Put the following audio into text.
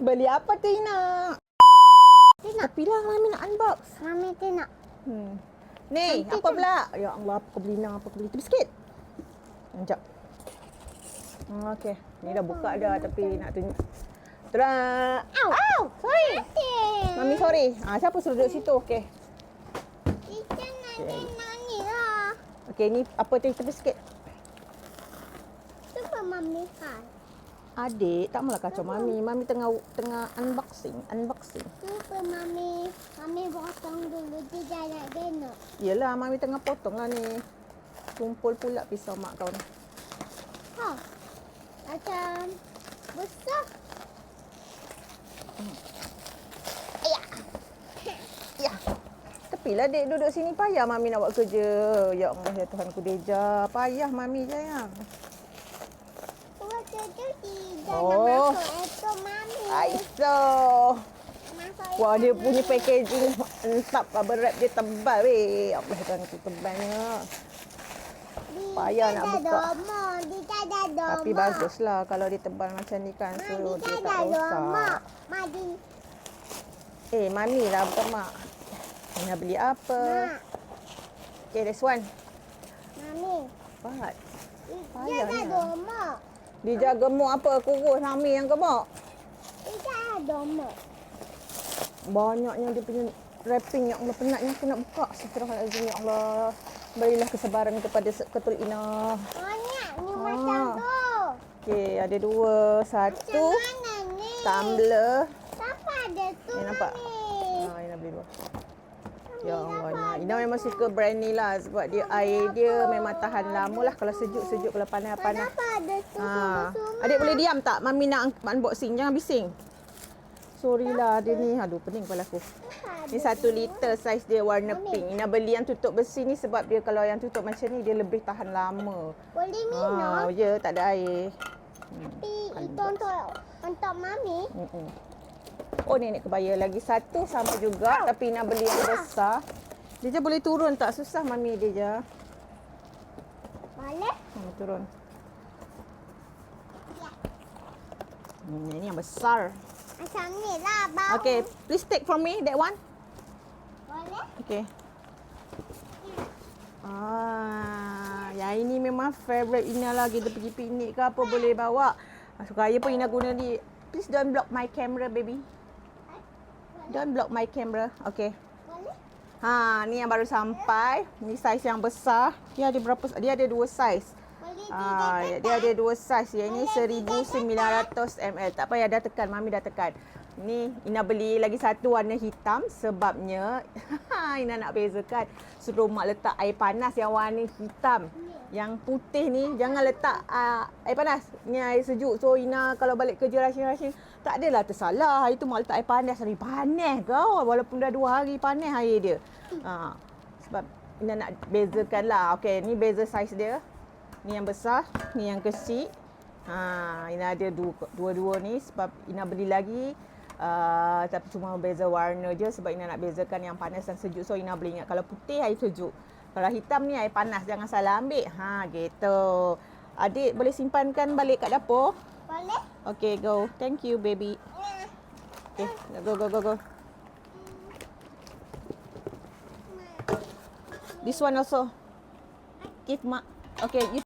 Beli apa Tina? Tina. Tapi lah Mami nak unbox. Mami Tina. Ni, Cantik apa kan? pula? Ya Allah, apa beli nak, apa beli. Tepi sikit. Sekejap. Okey. Ni dah buka dah tapi nak tunjuk. Tadam! Ow! Sorry! Mami sorry. Siapa suruh duduk situ? Okey. Kita nak ni lah. Okey, ni apa tepi sikit. Cuba Mami kan. Adik, tak malah kacau Mami. Mami tengah unboxing. Cuba Mami. Mami potong dulu. Dia nak genok. Yelah, Mami tengah potong lah ni. Tumpul pula pisau mak kau ni. Ha. Macam besar. Ya. Tepilah dek duduk sini, payah Mami nak buat kerja. Ya Allah, ya Tuhanku Deja. Payah Mami sayang. Waktu tu tidak Oh. masuk itu Mami. Aiso. Masuk Wah, dia itu, punya Mami. packaging mantap. Bubble wrap dia tebal weh. Ya Allah, Tuhanku tebalnya. Payah nak buka. Dia ada domo. Tapi baguslah kalau dia tebal macam ni kan. So, dia tak rosak. Madi. Mami lah bukan mak. Ni nak beli apa? Mak. Okay, this one. Mami. What? Dia Payah ada ni. domo. Dia jaga gemuk apa? Kurus Mami yang gemuk. Dia ada domo. Banyaknya dia punya wrapping. Ya Allah, penatnya aku nak buka. Astagfirullahaladzim, ya Allah. Berilah kesabaran kepada ketul Ina. Banyak ni macam tu. Okey, ada dua. Satu, Macam mana ni? tumbler. Siapa ada tu, Ni nampak? Mami? Ina beli dua. Ya Allah, Ina memang suka brand ni lah. Sebab dia air dia memang tahan lama lah. Kalau sejuk-sejuk, kalau panas-panas. Kenapa ada tu semua? Adik boleh diam tak? Mami nak unboxing. Jangan bising. Sorry lah dia ni. Aduh, pening kepala aku. Ni 1 liter saiz dia warna pink. Ina beli yang tutup besi ni sebab dia kalau yang tutup macam ni dia lebih tahan lama. Boleh minum. Ya, tak ada air. Tapi itu untuk Mami. Oh, nenek kebaya lagi satu sama juga tapi Ina beli yang besar. Dia je boleh turun tak? Susah Mami dia je. Boleh? Turun. Ya. Ini yang besar. Macam ni lah bau. Okay, please take from me that one. Boleh? Okay. Yang ini memang favorite Ina lah. Kita pergi piknik ke apa boleh bawa. Suka pun Ina guna ni. Please don't block my camera, baby. Don't block my camera. Okay. Boleh? Ni yang baru sampai. Ni saiz yang besar. Dia ada berapa? Dia ada 2 saiz. Boleh Dia ada 2 saiz. Yang ini 1900 ml. Tak payah dah tekan. Mami dah tekan. Ni Ina beli lagi satu warna hitam sebabnya Ina nak bezakan. Suruh mak letak air panas yang warna hitam. Yang putih ni jangan letak air panas. Ni air sejuk. So Ina kalau balik kerja rushing-rushing tak adalah tersalah. Hari tu mak letak air panas. Hari panas kau. Walaupun dah 2 hari panas air dia. Sebab Ina nak bezakan lah. Okay, ni beza saiz dia. Ni yang besar, ni yang kecil. Ina ada dua-dua ni sebab Ina beli lagi. Tapi cuma beza warna je sebab Ina nak bezakan yang panas dan sejuk. So Ina beli ingat kalau putih air sejuk. Kalau hitam ni air panas. Jangan salah ambil. Gitu. Adik boleh simpankan balik kat dapur? Boleh? Okay, go. Thank you, baby. Okay, go. This one also. Give mak. Okay, you